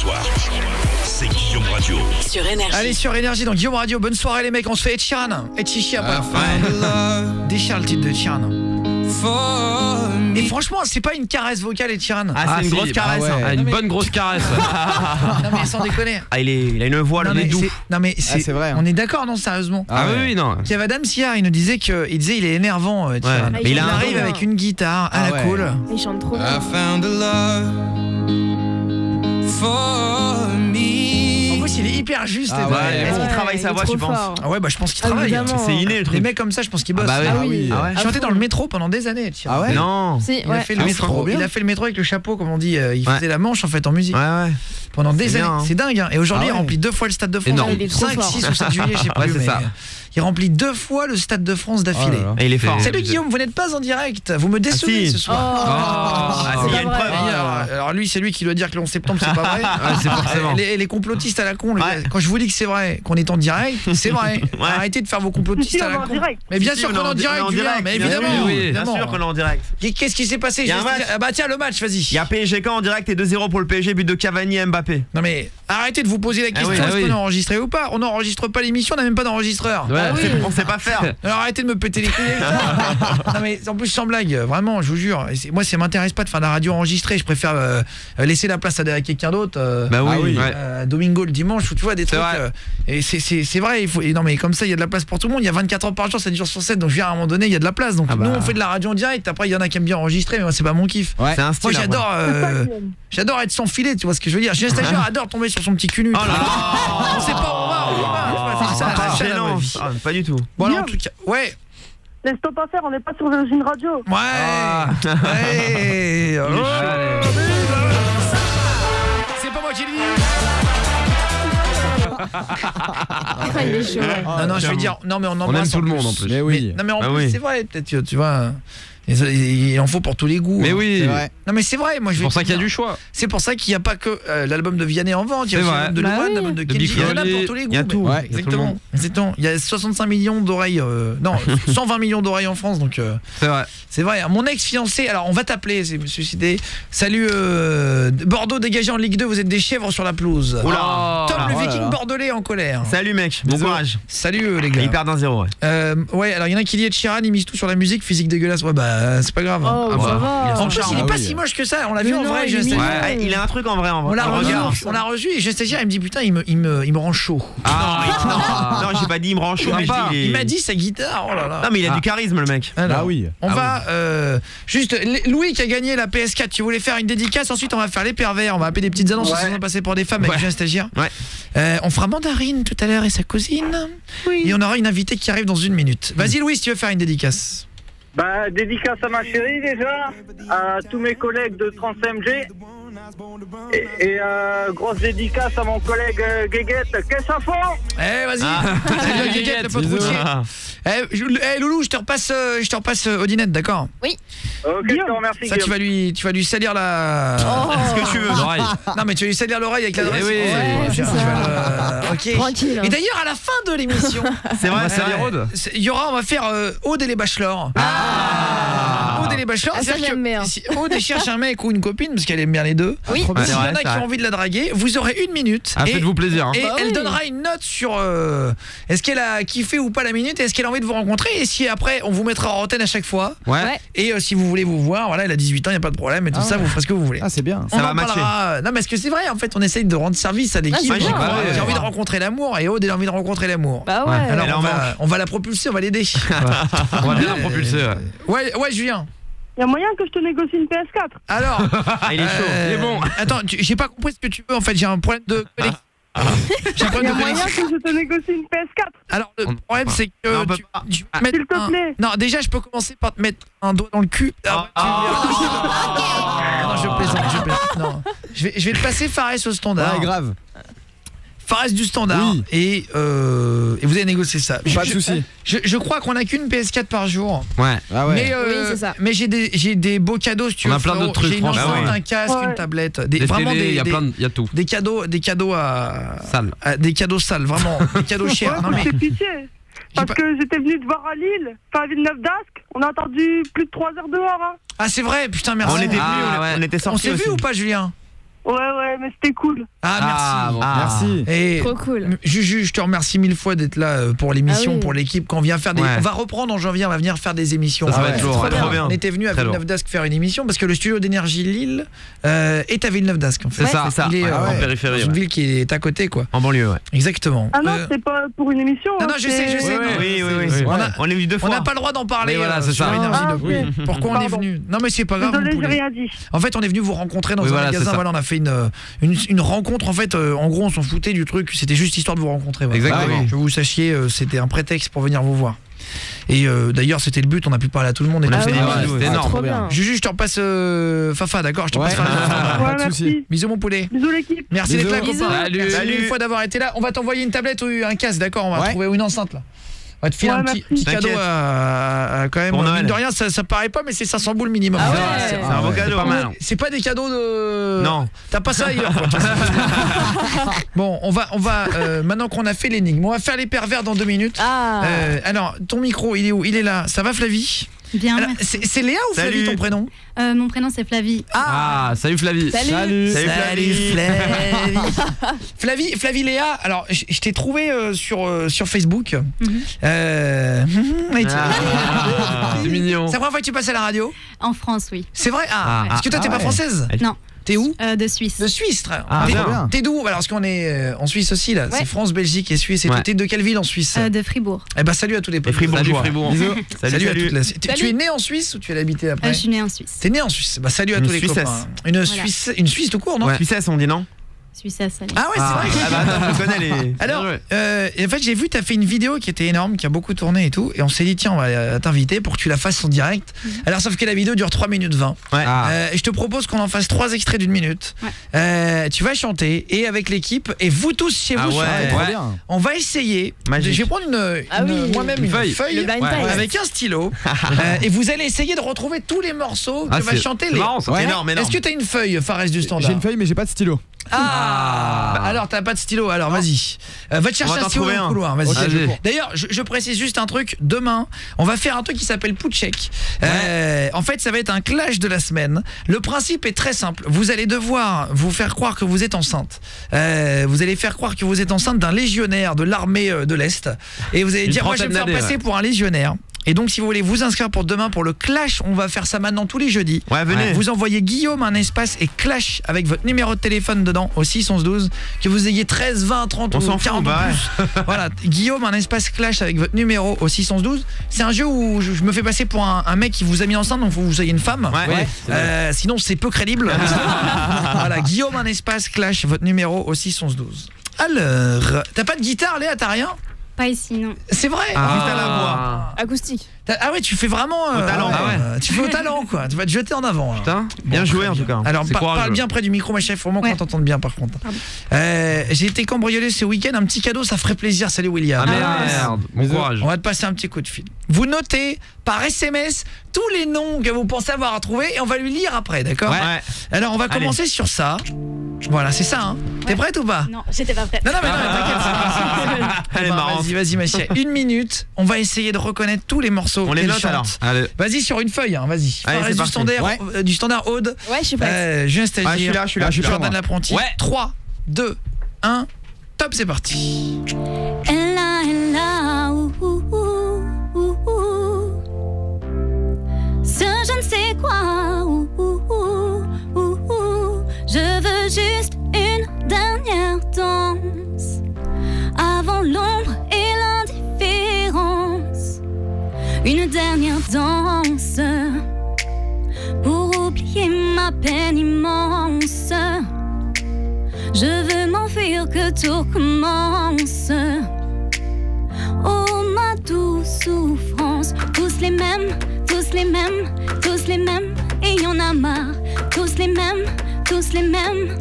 soir, c'est Guillaume Radio. Sur Énergie. Allez, sur Énergie, dans Guillaume Radio. Bonne soirée les mecs, on se fait Ed Sheeran. Ed Chichi après. Déchire le titre de Ed Sheeran. Et franchement, c'est pas une caresse vocale Ed Sheeran. Ah, c'est une grosse caresse. ouais. Une bonne grosse caresse. Non mais sans déconner. Ah, il a une voix, le nez doux. Non mais c'est vrai, hein. On est d'accord, non, sérieusement. Ah oui, non. Kev Adams hier, il nous disait il est énervant Ed Sheeran. Ouais. Il Il a un arrive ton. avec une guitare à la cool. Il chante trop bien. En plus, il est hyper juste. Ah et ouais. vrai. Est-ce qu'il travaille il sa est voix, trop tu penses? fort. Ah ouais, bah je pense qu'il Ah, travaille. évidemment. C'est inné le Les truc. mecs comme ça, je pense qu'ils bossent. Ah bah oui. Ah Ah ouais. Il chantait dans le métro pendant des années Ed Sheeran. Ah ouais. Non. Si, Il a ouais. fait le Ah, métro. trop bien. Il a fait le métro avec le chapeau, comme on dit. Il Ouais. faisait la manche en fait en musique Ouais. pendant des C'est années. bien, hein. C'est dingue. Hein. Et aujourd'hui, Ah ouais. il remplit 2 fois le Stade de France. Énorme. Il est trop 5, fort. 6 ou 7 juillet, je sais plus. Ouais, c'est mais ça. il remplit 2 fois le Stade de France d'affilée. Oh là là. Et il est fort. Salut Guillaume, vous n'êtes pas en direct. Vous me décevez si. ce Oh, soir. Ah, c'est il y a pas une vrai. preuve. Alors lui, c'est lui qui doit dire que le 11 septembre, c'est pas vrai. c'est forcément. Les complotistes à la con, les Ouais. gars, quand je vous dis que c'est vrai, qu'on est en direct, c'est vrai. Ouais. Arrêtez de faire vos complotistes à la con. Mais bien Si, sûr on qu'on est en on direct, en Julien, mais bien évidemment. sûr, oui, bien évidemment. sûr qu'on est en direct. Qu'est-ce qui s'est passé? Il y a un match. Ah bah tiens, le match, vas-y. Il y a PSG en direct et 2-0 pour le PSG, but de Cavani et Mbappé. Non mais arrêtez de vous poser la question, oui, est-ce ah oui. qu'on est enregistré ou pas? On n'enregistre pas l'émission, on n'a même pas d'enregistreur. Ouais, Ah oui. on sait pas faire. Alors arrêtez de me péter les couilles avec ça. Non mais en plus sans blague, vraiment, je vous jure. Moi ça m'intéresse pas de faire de la radio enregistrée, je préfère laisser la place à quelqu'un d'autre. Bah oui, Ah oui. ouais. Domingo le dimanche, ou tu vois des trucs. vrai. Et c'est vrai, il faut. Et non mais comme ça, il y a de la place pour tout le monde. Il y a 24 heures par jour, 7 jours sur 7. Donc je viens à un moment donné, il y a de la place. Donc Ah bah. nous on fait de la radio en direct. Après il y en a qui aiment bien enregistrer, mais moi c'est pas mon kiff. Ouais. C'est un style. Moi j'adore être sans filet, tu vois ce que je veux dire. J'ai un stagiaire adore tomber sur son petit cul nu. Oh là là. On sait pas où on va, tu vois, c'est ça, Ah, c'est ça, la gênant. vraie vie. Ah, pas du tout. Voilà, en tout cas, ouais. Laisse-toi pas faire, on n'est pas sur une radio. Ouais. Ah. Ouais. Oh, Allez. c'est pas moi qui le dis. Ah, il est chaud. ouais. Non, je vais dire. Non, mais on On embrasse aime tout le plus. monde en plus. Mais oui. Non, mais en Ah plus, oui. c'est vrai, peut-être, tu vois. Il en faut pour tous les goûts. Mais hein. oui. C'est vrai. Non, mais c'est vrai, moi je C'est vais pour ça te qu'il y a dire. du choix. C'est pour ça qu'il n'y a pas que l'album de Vianney en vente. Il y a C'est aussi vrai. l'album de Bah Luan, oui. l'album de De Kenji. Big Il y en a Flo pour et- tous les goûts. il y a tout. mais- Ouais, il y a tout le Exactement. monde. Exactement. Il y a 65 millions d'oreilles. Non, 120 millions d'oreilles en France. Donc C'est vrai. c'est vrai. Mon ex-fiancé, alors on va t'appeler, c'est me suicider. Salut Bordeaux dégagé en Ligue 2, vous êtes des chèvres sur la pelouse. Oula. Tom le Oh là Viking là. bordelais en colère. Salut mec, bon Bisous. courage. Salut les gars. Il perd d'1-0. Ouais. Ouais, alors il y en a qui dit Ed Sheeran, il mise tout sur la musique, physique dégueulasse. Ouais, bah c'est pas grave. hein. Oh, Ah ça bah, va. En plus, il est Ah pas oui. si moche que ça. On l'a vu Mais en non, vrai, il j'ai est stagiaire. mignon. Ouais, il a un truc en vrai. On l'a reçu, Regarde. on l'a reçu et j'ai stagiaire, il me dit putain, il me rend chaud. Ah, non, j'ai pas dit il me rend chaud, mais je dis Il m'a dit sa guitare. Oh là là. Non, mais il a du charisme le mec. Alors, Ah oui. On Ah va juste Louis qui a gagné la PS4, tu voulais faire une dédicace, ensuite on va faire les pervers, on va appeler des petites annonces qui sont passées pour des femmes avec un stagiaire. Ouais. On fera Mandarine tout à l'heure et sa cousine. Oui. Et on aura une invitée qui arrive dans 1 minute. Vas-y Louis, si tu veux faire une dédicace. Bah, dédicace à ma chérie déjà, à tous mes collègues de 35G. Et grosse dédicace à mon collègue Guéguette. Qu'est-ce que ça fait? Vas-y. Ah. Salut Guéguette, le pote Bisous. routier. Ah. Loulou, je te repasse Odinette, d'accord? Ok, je te remercie. Ça, tu vas lui salir la. Ce que tu veux. L'oreille. Non, mais tu vas lui salir l'oreille avec l'adresse. Eh oui. Ouais, c'est ça. Ok. Tranquille, hein. Et d'ailleurs, à la fin de l'émission, C'est vrai, c'est c'est vrai, Aude. il y aura, on va faire Aude et les bachelors. Aude et les bachelors. Ah, ça, c'est-à-dire j'aime que bien. si Aude cherche un mec ou une copine, parce qu'elle aime bien les deux. Oui. Trop bien. S'il y en Ouais, a c'est qui vrai. ont envie de la draguer, vous aurez 1 minute. Ah, et- faites-vous plaisir. Hein. Et Bah elle oui. donnera une note sur est-ce qu'elle a kiffé ou pas la minute, et est-ce qu'elle a envie de vous rencontrer, et si après on vous mettra en antenne à chaque fois. Ouais. Ouais. Et si vous voulez vous voir, voilà, elle a 18 ans, il n'y a pas de problème, et tout Ah ça, ouais. vous ferez ce que vous voulez. Ah, c'est bien. Ça On va en matcher. parlera. Non, mais est-ce que c'est vrai, en fait, on essaye de rendre service à l'équipe. Ah, c'est bien. J'ai envie de Ouais. rencontrer l'amour, et Aude, elle a envie de rencontrer l'amour. Bah ouais. Elle Alors en on va la propulser, on va l'aider. On va bien la propulser. Ouais. Ouais, Julien. Il y a moyen que je te négocie une PS4. Alors, Ah, il est chaud. Il est bon. Attends, j'ai pas compris ce que tu veux, en fait, j'ai un problème de connexion. J'ai un Il y problème a de moyen connexion. que je te négocie une PS4. Alors, le On- problème, c'est que Non, on peut tu pas. peux mettre S'il te plaît. Non, déjà, je peux commencer par te mettre un doigt dans le cul. Non, je plaisante. Non, je vais te passer Fares au standard. Ouais, grave. Fares du standard. Oui. Et vous avez négocié ça. Pas de souci. Je crois qu'on a qu'une PS4 par jour. Ouais. Ah ouais. Mais, Oui, c'est ça. mais j'ai des beaux cadeaux si tu On veux. a plein frérot. d'autres trucs, J'ai une franchement. enceinte, Ah ouais. un casque, Ouais. une tablette. Des Vraiment télés, il y a des, plein, il y a tout. des cadeaux à Sale. des cadeaux sales, vraiment. Des cadeaux chers. Non, Ouais, mais c'est pitié. Parce pas- que j'étais venu te voir à Lille, enfin à Villeneuve d'Ascq. On a attendu plus de 3 heures dehors. Hein. Ah, c'est vrai, putain, merci. On était Ah, venus, ouais. on était On sortis s'est vu aussi. ou pas, Julien? Ouais, mais c'était cool. Ah, merci. Merci. Et Trop cool. Juju, je te remercie 1000 fois d'être là pour l'émission, Ah oui. pour l'équipe. Quand on vient faire des, Ouais. on va reprendre en janvier, on va venir faire des émissions. Ça va être lourd, trop bien. On était venu à Très Villeneuve d'Ascq faire une émission parce que le studio d'énergie Lille est à Villeneuve d'Ascq. En fait. C'est ça. Il est En dans périphérie. une ville qui est à côté, quoi. En banlieue, ouais. Exactement. Ah non, c'est pas pour une émission. Non, je sais. Oui. On On l'a vu 2 fois. n'a pas le droit d'en parler. Mais voilà, c'est sur ça. énergie. Ah, donc, ok. oui. Pourquoi on est Pardon. venu? Non, mais c'est pas grave. Désolé, mon j'ai poulet. rien dit. En fait, on est venu vous rencontrer dans Oui, un voilà, magasin. c'est ça. Voilà, on a fait une rencontre. En fait, en gros, on s'en foutait du truc. C'était juste histoire de vous rencontrer. Voilà. Exactement. Que vous sachiez, c'était un prétexte pour venir vous voir. Et d'ailleurs, c'était le but. On a pu parler à tout le monde. Et On a tout fait ça. des ouais, bisous, ouais. c'était Ah, énorme. trop bien. Juju, je te repasse Fafa, d'accord? Je te Ouais. repasse faire les enfants. Ouais, Pas de merci. soucis. Bisous, mon poulet. Bisous l'équipe. Merci d'être là, Bisous. copain. Salut. Merci Salut. une fois d'avoir été là. On va t'envoyer une tablette ou un casque, d'accord? On va Ouais. trouver une enceinte là. On va te filer Ouais, un petit merci. cadeau T'inquiète. à quand même. Pour mine Noël. de rien, ça paraît pas, mais c'est 500 boules minimum. Ah ouais. C'est un beau cadeau. pas mal. C'est pas des cadeaux de. Non. T'as pas ça ailleurs. Quoi. Bon, on va maintenant qu'on a fait l'énigme, on va faire les pervers dans 2 minutes. Ah. Alors, ton micro, il est où? Il est là. Ça va, Flavie? Bien, Alors, merci. c'est Léa ou Flavie Salut. ton prénom? Mon prénom c'est Flavie. Ah, salut Flavie. Salut. Salut Flavie. Flavie Léa, alors je t'ai trouvé sur Facebook. Et tu- Ah, c'est mignon. C'est la première fois que tu passes à la radio? En France, oui. C'est vrai? Ah, est-ce que toi t'es pas ouais. française? Non, T'es où? de Suisse. De Suisse, frère. Ah, T'es- bien. T'es d'où? Alors, parce qu'on est en Suisse aussi, là. Ouais. C'est France, Belgique et Suisse. Et toi, Ouais. t'es de quelle ville en Suisse? De Fribourg. Eh ben, salut à tous les Et potes. Fribourgeois. Bisous. Salut à Salut. toute la... Tu es né en Suisse ou tu as habité après? Je suis née en Suisse. T'es né en Suisse. Bah, salut à Une tous les Suissesse. copains. Une Suisse tout court, non? Ouais. Suissesse, on dit non? Suissesse, allez. Ah ouais, c'est vrai. Ah bah attends, je connais les. Alors, Bien joué. en fait, j'ai vu, t'as fait une vidéo qui était énorme, qui a beaucoup tourné et tout, et on s'est dit, tiens, on va t'inviter pour que tu la fasses en direct. Alors, sauf que la vidéo dure 3 minutes 20. Ouais. Je te propose qu'on en fasse 3 extraits d'1 minute. Tu vas chanter, et avec l'équipe, et vous tous chez Ah vous, sur ouais. la Trop table, bien. on va essayer. Magique. Je vais prendre Ah oui. moi-même une Une feuille, Le blind Ouais. test. avec un stylo, et vous allez essayer de retrouver tous les morceaux que va chanter c'est les... marrant, ça. Ouais. Énorme, énorme. Est-ce que t'as une feuille, Fares du Standard? J'ai une feuille mais j'ai pas de stylo. Bah, alors t'as pas de stylo, alors vas-y. Va te chercher On va un t'en stylo dans trouver le un. couloir, vas-y. Ok, je cours. D'ailleurs, je précise juste un truc, demain, on va faire un truc qui s'appelle Poutchek. En fait, ça va être un clash de la semaine. Le principe est très simple. Vous allez devoir vous faire croire que vous êtes enceinte. Vous allez faire croire que vous êtes enceinte d'un légionnaire de l'armée de l'Est. Et vous allez Une dire, moi je vais me faire trentaine passer d'années, pour un légionnaire. Et donc si vous voulez vous inscrire pour demain pour le clash, on va faire ça maintenant tous les jeudis. Ouais, venez. Vous envoyez Guillaume un espace et clash avec votre numéro de téléphone dedans au 6 11 12, que vous ayez 13, 20, 30 On ou s'en 40 fout, bah ou plus. Voilà, Guillaume un espace clash avec votre numéro au 6 11 12. C'est un jeu où je me fais passer pour un mec qui vous a mis enceinte, donc faut que vous soyez une femme. Ouais. Sinon c'est peu crédible. Voilà, Guillaume un espace clash votre numéro au 6 11 12. Alors, t'as pas de guitare Léa, t'as rien? Pas ici, non. C'est vrai? Ah. T'as la voix. Acoustique. Ah ouais, tu fais vraiment Au talent, tu fais au talent quoi. Tu vas te jeter en avant. Là. Putain, bien Bon, joué très en tout cas. Alors C'est parle courageux. bien près du micro, ma chef, vraiment Ouais. qu'on t'entende bien par contre. Pardon. J'ai été cambriolé ce week-end, un petit cadeau, ça ferait plaisir. Salut William. Ah merde, bon courage. On va te passer un petit coup de fil. Vous notez par SMS tous les noms que vous pensez avoir à trouver et on va lui lire après, d'accord? Ouais. Alors on va Allez. commencer sur ça. Voilà, c'est ça hein. T'es prête ou pas? Non, j'étais pas prête. Non, mais t'inquiète. Elle est marrante. Vas-y, ma chérie. 1 minute, on va essayer de reconnaître tous les morceaux On les qu'elle note chante. alors. Allez. Vas-y sur une feuille, hein, vas-y. Allez, Fares c'est du parti. standard, Ouais. du standard Aude. Ouais, je suis prête. Julien Stagiaire. Ah, je suis là. Jordan moi. l'apprenti. Ouais. 3, 2, 1, top, c'est parti. Ella, ouh, ouh, ouh, ouh. Ce je ne sais quoi, ouh, ouh, ouh, ouh, ouh. Je veux juste une dernière danse avant l'ombre et l'indifférence. Une dernière danse pour oublier ma peine immense. Je veux m'enfuir, que tout commence. Oh ma douce souffrance. Tous les mêmes, tous les mêmes, tous les mêmes. Et y en a marre. Tous les mêmes, tous les mêmes.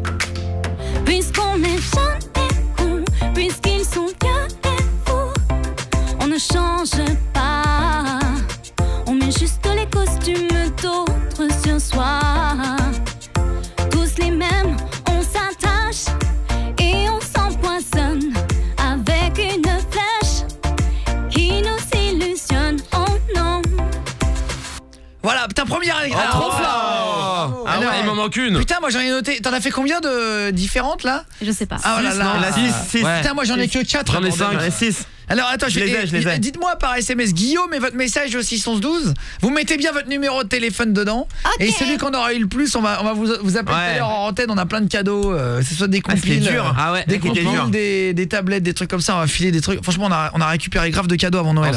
Puisqu'on n'est jamais con, puisqu'ils sont vieux et fous, on ne change pas. On met juste les costumes d'autres sur soi. Tous les mêmes, on s'attache et on s'empoisonne avec une flèche qui nous illusionne. Oh non. Voilà, ta première. Oh, bravo. Ah ouais, il m'en manque une. Putain, moi j'en ai noté. T'en as fait combien de différentes là? Je sais pas. Ah oh là là. La 6. Putain, moi j'en ai que 4. J'en ai 5. J'en ai 6. Alors attends, je les ai. Dites-moi par SMS Guillaume et votre message au 612. Vous mettez bien votre numéro de téléphone dedans. Okay. Et celui qu'on aura eu le plus, on va vous appeler tout à l'heure en antenne. On a plein de cadeaux, que ce soit des compiles, des compiles, des tablettes, des trucs comme ça. On va filer des trucs. Franchement, on a récupéré grave de cadeaux avant Noël.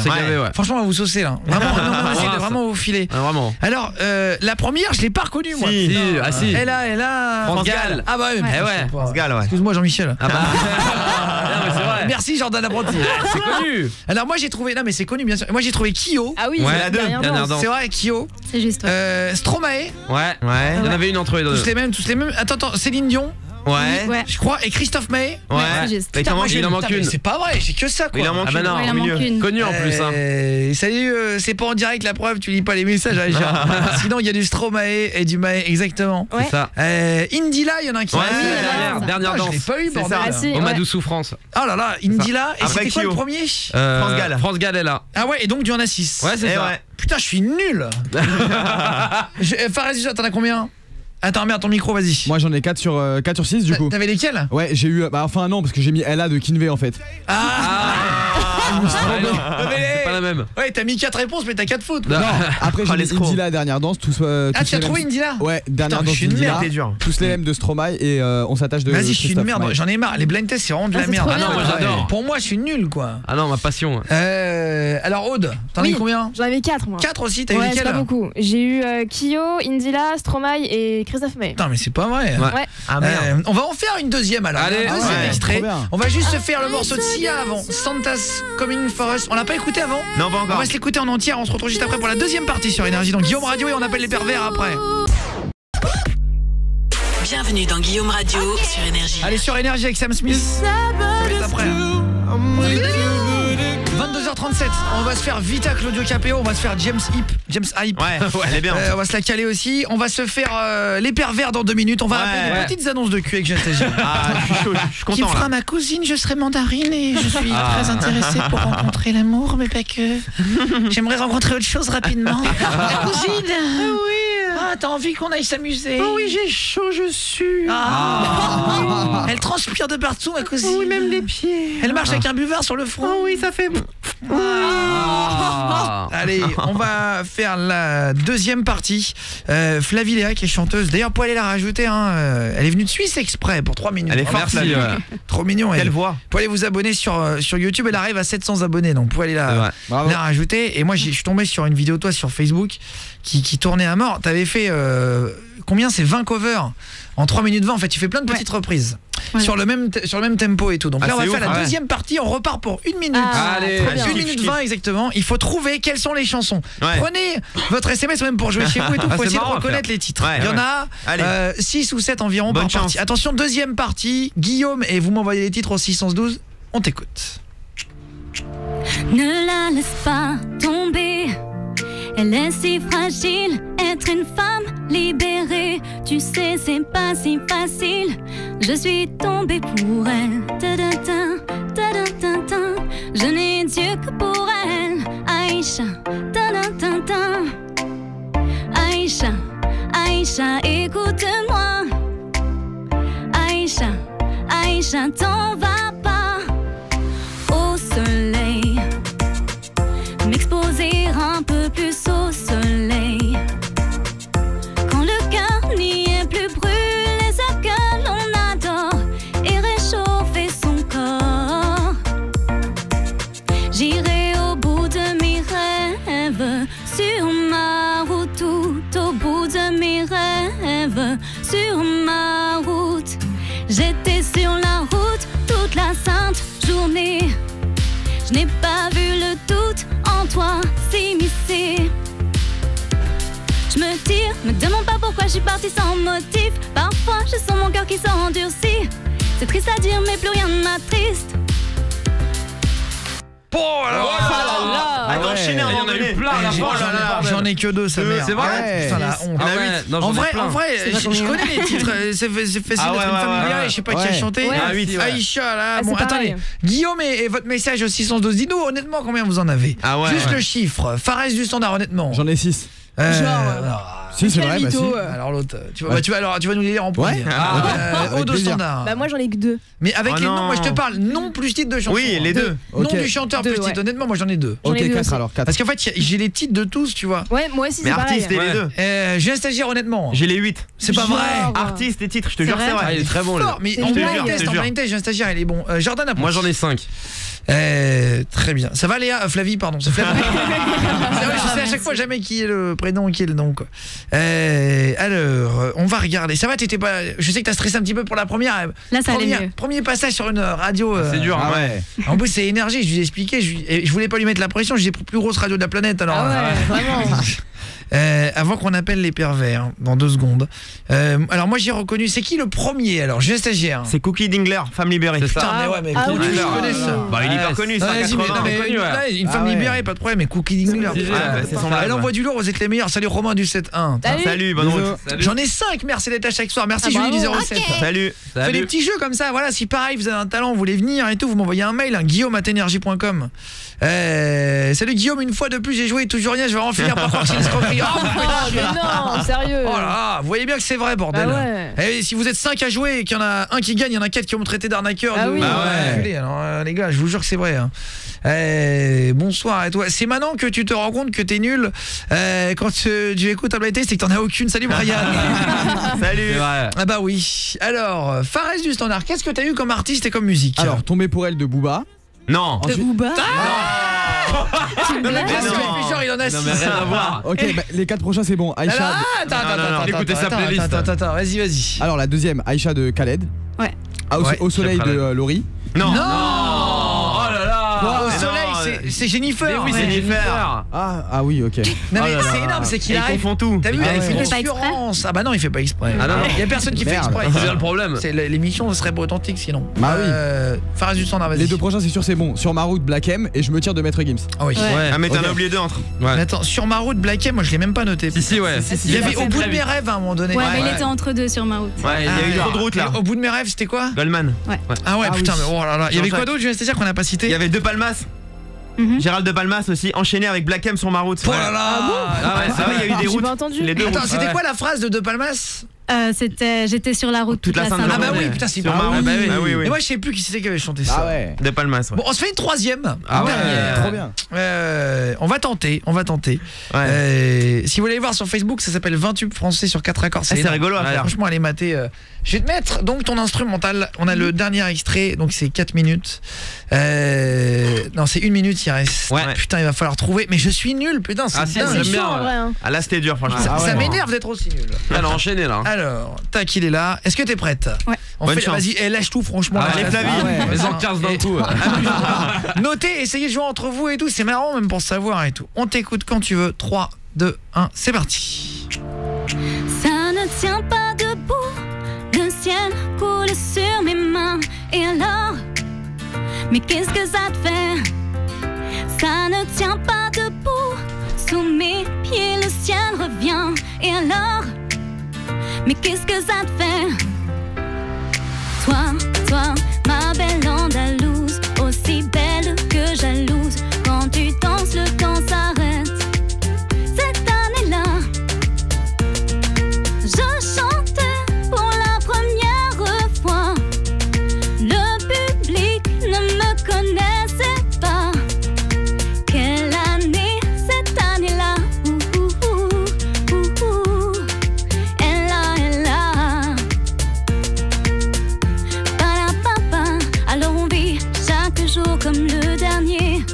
Franchement, on va vous saucer là. Vraiment, on essaie de vraiment vous filer. Vraiment. Alors, la première, je l'ai pas reconnue moi. Si. Elle a France Gall. Ah bah ouais. France Gall, ouais. Excuse-moi Jean-Michel. Ah bah. Non, mais c'est vrai. Merci Jordan Apprenti. C'est connu. Alors moi j'ai trouvé, non mais c'est connu bien sûr. Moi j'ai trouvé Kyo. Ah oui, la dernière danse. C'est vrai, Kyo. C'est juste. Stromae. Ouais. Il y en avait une entre les deux. Tous les mêmes. Attends, Céline Dion. Ouais. Je crois, et Christophe Maé. Ouais. Putain, moi, il en manque une. C'est pas vrai, j'ai que ça quoi. Il en manque une. Il en manque une. Connu en plus hein. Salut, c'est pas en direct la preuve, tu lis pas les messages sinon il y a du Stromae et du Maé exactement. Ouais. C'est ça. Indila, il y en a un qui dernière danse. Je l'ai pas eu bordel. Omadou Souffrance. Oh là là, Indila. Et c'était quoi le premier? France Gall est là. Ah ouais, et donc il y en a 6. Ouais, c'est ça. Putain, je suis nul. Fares, t'en as combien? Attends, merde, ton micro, vas-y. Moi j'en ai 4 sur 6 du coup. T'avais lesquels? Ouais, j'ai eu enfin non parce que j'ai mis Ella de Kinvey en fait. C'est pas la même. Ouais, t'as mis 4 réponses mais t'as 4 fautes. Non, après j'ai mis Indila dernière danse tous Ah, tu as trouvé Indila? Ouais, dernière danse Indila. Tous les mêmes de Stromae et on s'attache de. Vas-y, je suis une merde, j'en ai marre. Les blind tests c'est vraiment de la merde. Ah non, moi j'adore. Pour moi, je suis nul quoi. Ah non, ma passion. Alors Aude, t'en as eu combien? J'en avais 4 moi. 4 aussi, t'as eu lesquels? Pas beaucoup. J'ai eu Kyo, Indila, Stromae et Christophe Maé. Putain, mais c'est pas vrai. Ouais. Ah merde. On va en faire une deuxième alors. Allez, deuxième extrait. On va juste se faire le morceau de Sia avant. Santa's Coming for Us. On l'a pas écouté avant? Non, pas encore. On va se l'écouter en entier. On se retrouve juste après pour la deuxième partie sur Énergie dans Guillaume Radio et on appelle les pervers après. Bienvenue dans Guillaume Radio sur Énergie. Allez sur Énergie avec Sam Smith. Ça va être après. 22h37, on va se faire Vita Claudio Capéo, on va se faire James Hype. Ouais, elle est bien. On va se la caler aussi. On va se faire les pervers dans 2 minutes. On va rappeler des petites annonces de cul avec Anastasia. Je suis chaud, je suis content. Qui me fera là. ma cousine, je serai mandarine et je suis très intéressée pour rencontrer l'amour, mais pas que. J'aimerais rencontrer autre chose rapidement. La cousine. Oui. Ah, t'as envie qu'on aille s'amuser? Oh oui, j'ai chaud, je sue. Elle transpire de partout, ma cousine. Oui, même les pieds. Elle marche avec un buvard sur le front. Oh oui, ça fait. Allez, on va faire la deuxième partie. Flavie Léa qui est chanteuse. D'ailleurs, pour aller la rajouter, elle est venue de Suisse exprès pour 3 minutes. Elle est forte, Merci. Trop mignon. Quelle voix. Pour aller vous abonner sur YouTube, elle arrive à 700 abonnés. Donc, vous pouvez aller la rajouter. Et moi, je suis tombé sur une vidéo de toi sur Facebook qui tournait à mort. T'avais fait combien? C'est 20 covers en 3 minutes 20. En fait, tu fais plein de petites reprises. Voilà. Sur le même tempo et tout. Donc là on va faire la deuxième partie, on repart pour 1 minute. Allez, 1 minute 20 exactement. Il faut trouver quelles sont les chansons. Prenez votre SMS même pour jouer chez vous et tout, faut essayer de reconnaître les titres. Il y en a 6 ou 7 environ par partie. Attention, deuxième partie, Guillaume et vous m'envoyez les titres au 612. On t'écoute. Ne la laisse pas tomber. Elle est si fragile, être une femme libérée. Tu sais, c'est pas si facile. Je suis tombée pour elle. Ta-da-ta, ta-da-ta-ta. Je n'ai Dieu que pour elle. Aïcha, ta-da-ta-ta. Aïcha, Aïcha, écoute-moi. Aïcha, Aïcha, t'en vas pas. Au soleil, m'exposer un peu plus au soleil. Quand le cœur n'y est plus, brûler ce que l'on adore et réchauffer son corps. J'irai au bout de mes rêves, sur ma route, tout au bout de mes rêves, sur ma route. J'étais sur la route toute la sainte journée. Je n'ai pas vu le doute en toi s'immiscer. Je me tire, me demande pas pourquoi je suis partie sans motif. Parfois je sens mon cœur qui s'endurcit. C'est triste à dire mais plus rien ne m'attriste. Oh là là, il y en a eu plein la fois. J'en ai que 2, sa mère. C'est vrai. Putain, la honte. En vrai, je connais les titres. C'est facile d'être une familiale et je sais pas qui a chanté. Aïcha là. Bon, attendez. Guillaume et votre message au 612. Dis-nous honnêtement combien vous en avez. Juste le chiffre. Fares du standard honnêtement. J'en ai 6. Si, c'est vrai, bah si. Alors l'autre, tu vas nous les lire en premier. Ouais. Aude au standard. Bah moi j'en ai que 2. Mais avec les non. noms, moi je te parle nom plus titre de chanson. Oui, les deux. Nom Ok. du chanteur plus titre. Honnêtement, moi j'en ai 2. J'en ai Ok, deux 4 aussi. alors, 4. Parce qu'en fait, j'ai les titres de tous, tu vois. Ouais, moi aussi Mais c'est pareil. artiste et les deux. J'ai un stagiaire, honnêtement. J'ai les 8. C'est pas Genre. vrai. Artiste et titre, je te C'est jure, vrai c'est vrai. Ah, il est très bon, lui. Fort, mais C'est en une blind blague. test, j'ai un stagiaire, il est bon. Jordan a Moi j'en ai 5. Très bien. Ça va Léa Flavie, pardon. C'est Flavie. C'est vrai, je sais à chaque fois jamais qui est le prénom et qui est le nom, quoi. Alors, on va regarder. Ça va, t'étais pas. Je sais que t'as stressé un petit peu pour la première. Là, ça allait mieux. Premier passage sur une radio. C'est dur, Ah hein. ouais. En plus, c'est énergie. Je lui ai expliqué. Je voulais pas lui mettre la pression. Je disais plus grosse radio de la planète. Alors. Ah ouais, vraiment. Avant qu'on appelle les pervers, dans 2 secondes. Alors moi j'ai reconnu. C'est qui le premier alors? J'ai un stagiaire. C'est Cookie Dingler, Femme Libérée. C'est ça. Putain, mais ouais, mais Ah comment oui. tu le connais ça? Bah, il est Ouais, pas connu, Non, vas-y, mais, 180. non, mais connu, ouais. là, une femme Ah ouais. libérée, pas de problème, mais Cookie Dingler. C'est c'est son Elle live. envoie du lourd, vous êtes les meilleurs. Salut Romain du 7-1. Salut, bonne route. Salut. J'en ai 5, merci d'être à chaque soir. Merci Ah, Julie du bravo. 07. Salut. Fais des petits jeux comme ça, voilà, si pareil vous avez un talent, vous voulez venir et tout, vous m'envoyez un mail, guillaume@energie.com. Salut Guillaume, une fois de plus j'ai joué, toujours rien, je vais vraiment finir par croire que c'est une escroquerie. Oh, mais non, sérieux. Oh là là, vous voyez bien que c'est vrai, bordel. Bah ouais. Et si vous êtes 5 à jouer et qu'il y en a un qui gagne, il y en a 4 qui vont me traiter d'arnaqueur. Ah oui. Bah ouais. Enculé. Alors les gars, je vous jure que c'est vrai. Hein. Bonsoir à toi. C'est maintenant que tu te rends compte que t'es nul quand tu écoutes ta blind test, c'est que t'en as aucune. Salut Brian. Salut. C'est vrai. Ah bah oui. Alors, Fares du standard, qu'est-ce que t'as eu comme artiste et comme musique? Alors, Tomber pour elle de Booba. Non. De Booba. Non, mais bien sûr, non. il fait genre, il en a 6. Non mais rien à voir. Ok, bah, les 4 prochains c'est bon. Aïcha. Attends, écoutez sa playlist. Attends, vas-y. Alors la deuxième, Aïcha de Khaled. Ouais. Ouais, Au soleil très de près. Laurie. Non. Non. Oh là là. Au Mais soleil, c'est Jennifer. Mais oui, c'est Jennifer. Ah oui, ok. Non mais Oh là c'est là. énorme, c'est qu'il Il arrive. confond tout. T'as vu, Ah il fait ouais. une Il fait pas assurance. Ah bah non, il fait pas exprès. Ah non, non. Il y a personne qui fait Merde. exprès. C'est bien le problème. L'émission serait pas authentique sinon. Bah oui. Fares du standard, vas-y. Les 2 prochains c'est sûr c'est bon. Sur ma route Black M et je me tire de Maître Gims. Ah oui. Ouais. Ah, mais t'en Ok. as oublié 2 entre. Ouais. Mais attends, sur ma route Black M, moi je l'ai même pas noté. Si, ouais. Il y avait Si, au bout de très mes vite. rêves à un moment donné. Ouais, mais il était entre 2 sur ma route. Ouais, il y a eu trop de route là. Et au bout de mes rêves, c'était quoi? Goldman. Ah ouais, Ah putain, oui. mais oh là là. Il y avait quoi Jean-Jacques. d'autre, c'est-à-dire qu'on n'a pas cité? Il y avait 2 Palmas. Gérald de Palmas aussi, enchaîné avec Black M sur ma route. Oh là là. Ah ouais, c'est vrai, il y a eu des J'ai routes. pas entendu. Les 2 Attends, routes. c'était quoi la phrase de De Palmas? C'était j'étais sur la route toute la Sainte Sainte. Ah bah journée. oui, putain, c'est Sur pas ma route. bah oui. Ah oui, oui. Et moi je sais plus qui c'était qui avait chanté ça. Ah ouais. De Palmas, ouais. Bon, on se fait une troisième. Ah ouais. Dernière. Trop bien. On va tenter. Ouais. Si vous voulez voir sur Facebook, ça s'appelle 20 tubes français sur 4 accords. C'est énorme. rigolo à faire. Franchement, allez mater. Je vais te mettre donc ton instrumental. On a le dernier extrait, donc c'est 4 minutes. Non, c'est 1 minute, il reste. Ouais. Putain, il va falloir trouver. Mais je suis nul, putain, c'est Ah, si, dingue. j'aime C'est bien, chaud en ouais. vrai. Hein. Ah là, c'était dur, franchement. Ça, Ah ouais. ça m'énerve d'être aussi nul. Elle a enchaîné là. Alors, tac, il est là. Est-ce que t'es prête? Ouais. Bonne chance. Vas-y, lâche tout, franchement. Ah, Là. allez, Flavie. Ah ouais. Mais en 15 d'un coup. Notez, essayez de jouer entre vous et tout, c'est marrant même pour savoir et tout. On t'écoute quand tu veux. 3, 2, 1, c'est parti. Ça ne tient pas debout, le ciel coule sur mes mains. Et alors, mais qu'est-ce que ça te fait? Ça ne tient pas debout, sous mes pieds le ciel revient. Et alors, mais qu'est-ce que ça te fait? Toi, ma belle andalouse, aussi belle que jalouse. Quand tu danses, le temps s'arrête. Cette année-là, je chantais pour la première fois. Le public ne me connaissait pas. Quelle année, cette année-là. Elle a. Parapapa. Alors on vit chaque jour comme le dernier,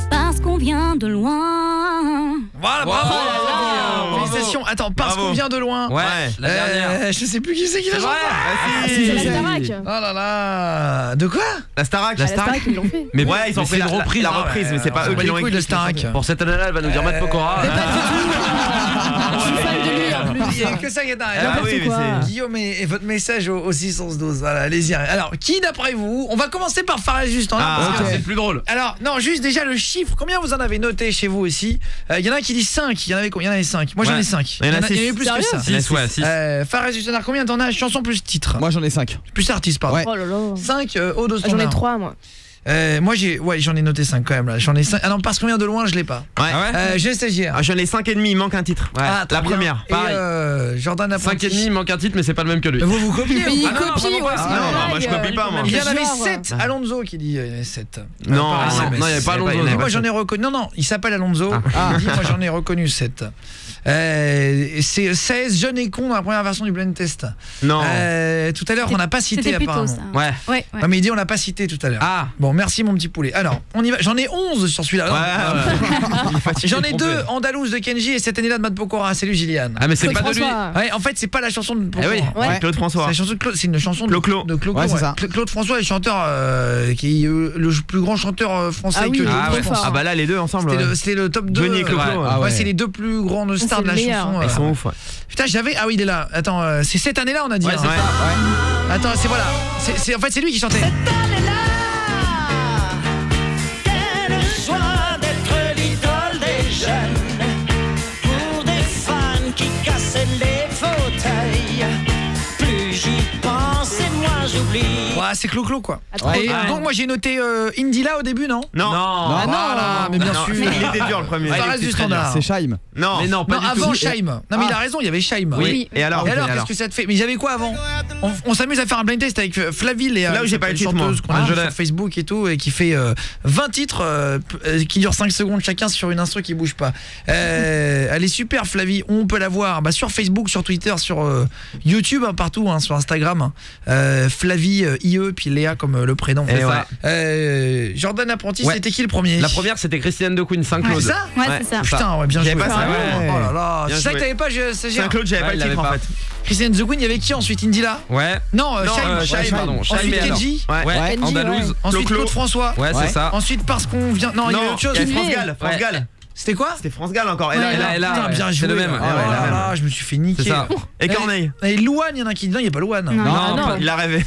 parce qu'on vient de loin. Voilà, bravo. Félicitations. Attends, parce Bravo. qu'on vient de loin. Ouais, la dernière. Je sais plus qui c'est qui l'a C'est chanté. vrai. Ah, si. C'est la Starac. Oh là là. De quoi? La Starac. La Starac, ils l'ont fait. Mais Ouais, ils ont fait c'est une reprise. la hein. reprise, mais c'est pas eux Bah, qui les l'ont couilles de écrit. Starac. Pour cette année-là, elle va nous dire Matt Pokora. Je suis fan de lui en plus. Il y a que ça qui est dingue. Ah Alors, oui, mais quoi. c'est. Guillaume et votre message au 612. Voilà, allez-y. Alors, qui d'après vous? On va commencer par Fares juste en Ah, C'est le plus drôle. Alors, non, juste déjà le chiffre. Combien vous en avez noté chez vous aussi? Il y en a qui disent 5. Il y en avait combien? Il y en avait 5. Moi, j'en ai Ouais. 5. Il y en a il y en a six. eu plus que Sérieux ça. 6, ouais, 6. Fares du standard, combien t'en as? Chanson plus titre. Moi j'en ai 5. Plus artiste, pardon. Ouais. Oh là là. 5 Aude au J'en ai standard. 3 moi. Moi j'en ai noté 5 quand même là. J'en ai 5. Ah non, parce qu'on vient de loin, je l'ai pas. Ouais. J'ai stagiaire. J'en ai 5 et demi, il manque un titre. Ouais. Ah, la très bien. première. Et Jordan Apprenti. 5,5, il manque un titre, mais c'est pas le même que lui. Vous copiez Il ou pas? copie, ouais, c'est non, une moi je blague. copie pas moi. Il y en avait Genre. 7. Alonso qui dit il y en avait 7. Non, il n'y avait pas Alonso. Moi j'en ai reconnu. Non, il s'appelle Alonso. Il dit, moi j'en ai reconnu 7. C'est 16 jeunes et cons dans la première version du blind test. Non. Tout à l'heure on n'a pas cité C'était plutôt apparemment. ça. Ouais. Ouais. Ah, mais il dit on l'a pas cité tout à l'heure. Ah. Bon, merci mon petit poulet. Alors, on y va. J'en ai 11 sur celui-là. J'en ai 2 Andalouse de Kenji et cette année-là de Matt Pokora. Salut Gillian. Ah mais c'est Claude pas de lui. François. Ouais, en fait, c'est pas la chanson de Pokora. oui. Ouais. Claude François. C'est la chanson de Claude, c'est une chanson de Clo-Clo. de Clo-Clo, Ouais, c'est ça. Claude François est chanteur qui est le plus grand chanteur français Ah oui, que il est Ah trop ouais. fort. Ah bah là les deux ensemble. c'était le top 2. Johnny et Clo-Clo. Ouais. Ah ouais. C'est les deux plus grandes stars c'est de la le meilleur. chanson. Ils sont ouf. Ouais. Putain, j'avais il est là. Attends, c'est cette année-là on a dit. Ouais, hein. c'est ça. Attends, c'est voilà. En fait, c'est lui qui chantait. Quelle joie d'être l'idole des jeunes, pour des fans qui cassaient les fauteuils. Plus j'y pense et moins j'oublie. Ouais, c'est Clo-Clo quoi. Ouais. Et donc moi j'ai noté Indila au début, non? Non. Non. Voilà, mais bien Non, sûr. il était dur le premier. Ça reste du standard. C'est Shaim. Non. Mais non, pas Non, du avant tout. Shaim. Non mais il a raison, il y avait Shaim. Oui. Et alors Qu'est-ce que ça te fait? Mais j'avais quoi avant? On s'amuse à faire un blind test avec Flavie, Là où j'ai pas eu le titre, chanteuse moi. qu'on a je sur l'ai. Facebook et tout, et qui fait 20 titres qui durent 5 secondes chacun sur une instru qui bouge pas. Elle est super Flavie, on peut la voir sur Facebook, sur Twitter, sur YouTube, partout, sur Instagram. Flavie IE, puis Léa comme le prénom. C'est ça. ça. Jordan Apprenti, Ouais. c'était qui le premier? La première c'était Christiane de Queen, C'est Saint-Claude. ça? Ouais, c'est ça. Putain, ouais, bien joué. J'avais pas ça, ouais. Oh là là, Bien c'est ça que joué. t'avais pas, Saint-Claude, j'avais pas il le titre l'avait en pas. fait. Christiane The Queen, il y avait qui ensuite? Indila? Ouais. Non, Non, Shaim. Shaim, pardon. Shaim Ensuite et alors. Kenji. Ouais. Kenji, Andalouse. Ensuite Clo-Clo. Claude François. Ouais, c'est ça. Ensuite parce qu'on vient. Non, il y a Non, autre chose. il y a France Mais- Gall. France Ouais. Gall. C'était quoi? C'était France Gall encore. Ouais, là, putain, ouais. bien C'est joué. le même. Ah Ouais, ouais, la là, même. là, je me suis fait niquer. C'est ça. Et Corneille. Et Louane, il y en a qui dit non, il n'y a pas Louane. Non. Non, non. pas- Il a rêvé.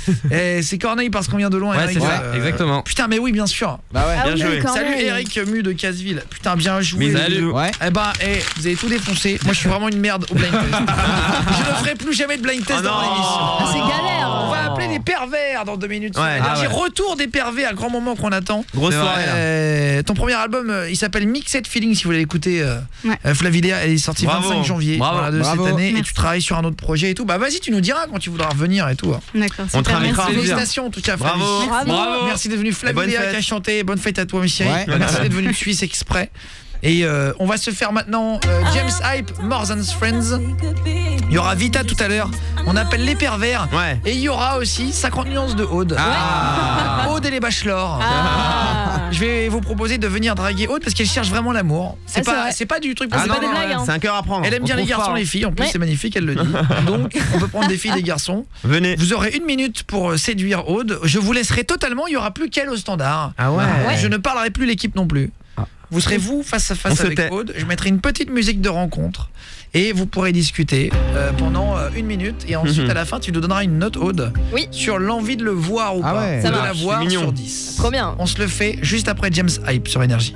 C'est Corneille parce qu'on vient de loin. Ouais, Eric. c'est ça, exactement. Putain, mais oui, bien sûr. Bah ouais. Ah Bien oui, joué. Corneille. Salut Eric Mu de Casseville. Putain, bien joué. Mais Salut. Ouais. Eh ben, vous avez tout défoncé. Moi, je suis vraiment une merde au blind test. Je ne ferai plus jamais de blind test Oh dans non. l'émission. Ah, c'est galère. On va appeler les pervers dans 2 minutes. Ouais. Ah, Ah ouais. Retour des pervers, un grand moment qu'on attend. Grosse C'est vrai. soirée là. Ton premier album, il s'appelle Mixed Feeling, si vous voulez l'écouter. Ouais. Flavilia, elle est sortie Bravo. 25 janvier Bravo. voilà, de Bravo. cette année. Et Merci. tu travailles sur un autre projet et tout. Bah vas-y, tu nous diras quand tu voudras revenir et tout. D'accord, On te super, invitera. merci. Félicitations en tout cas, Flavie. Bravo. Bravo. Merci d'être venu. bonne Flavilia fête. qui a chanté. Bonne fête à toi, mes chéris. Ouais. Merci d'être venu de Suisse exprès. Et on va se faire maintenant James Hype, More Than Friends. Il y aura Vita tout à l'heure. On appelle les pervers. Ouais. Et il y aura aussi 50 nuances de Aude. Aude et les bachelors. Ah. Je vais vous proposer de venir draguer Aude parce qu'elle cherche vraiment l'amour. Ah, c'est vrai. C'est pas du truc. Ah, pour c'est les pas des pervers. blagues, hein. C'est un cœur à prendre. Elle aime bien On les trouve garçons, pas, les filles. En plus, Ouais. c'est magnifique, elle le dit. Donc, on peut prendre des filles, des garçons. Venez. Vous aurez 1 minute pour séduire Aude. Je vous laisserai totalement. Il y aura plus qu'elle au standard. Ah ouais. Je ne parlerai plus l'équipe non plus. Vous serez vous face à On face se avec tait. Aude. Je mettrai une petite musique de rencontre et vous pourrez discuter pendant 1 minute et ensuite à la fin tu nous donneras une note Aude Oui. sur l'envie de le voir ou Ah pas ouais. ou Ça de la marche, voir c'est mignon. sur 10. Trop bien. On se le fait juste après James Hype sur Énergie.